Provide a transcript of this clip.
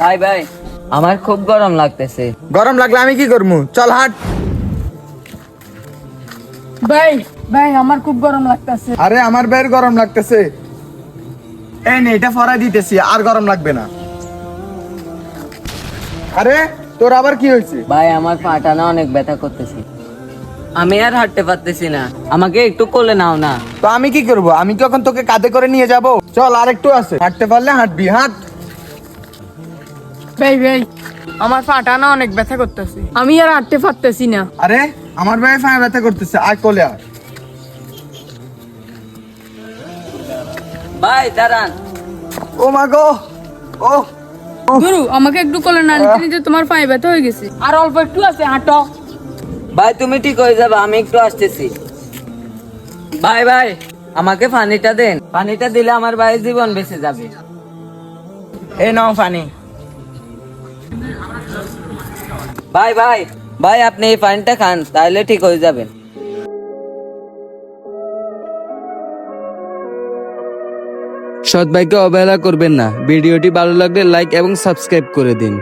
ভাই ভাই, আমার খুব গরম লাগতেছে। গরম লাগলে আমি কি করবো? চল হাট। ভাই ভাই আমার খুব গরম লাগতেছে। আরে আমার ভাইয়ের গরম লাগতেছে, এই নে এটা ফরাই দিতেছি, আর গরম লাগবে না। আরে তোর আবার কি হয়েছে? ভাই আমার পাটা না অনেক ব্যথা করতেছে, আমি আর হাঁটতে পারতেছি না, আমাকে একটু কোলে নাও না। তো আমি কি করব? আমি কখন তোকে কাঁধে করে নিয়ে যাব? চল আর একটু আছে, হাঁটতে পারলে হাঁটবি, হাঁট। ভাই ভাই আমার পাটা না অনেক ব্যথা করতেছে, আমি আর হাঁটতে পারতেছি না। আরে আমার ভাই পায়ে ব্যথা করতেছে, আয় কোলে আয়। ভাই দাঁড়ান। ও মা গো, ও গুরু আমাকে একটু কোলে না নিতে নিতে তোমার পায়ে ব্যথা হয়ে গেছে, আর অল্প একটু আছে, হাঁটো। ভাই তুমি ঠিক হয়ে যাবে, আমি একটু আসতেছি। ভাই ভাই, আমাকে পানিটা দেন, পানিটা দিলে আমার ভাইয়ের জীবন বেঁচে যাবে। এই নাও পানি। ভাই ভাই ভাই, আপনি এই পানিটা খান, তাহলে ঠিক হয়ে যাবেন। সৎ ভাইকে অবহেলা করবেন না। ভিডিওটি ভালো লাগলে লাইক এবং সাবস্ক্রাইব করে দিন।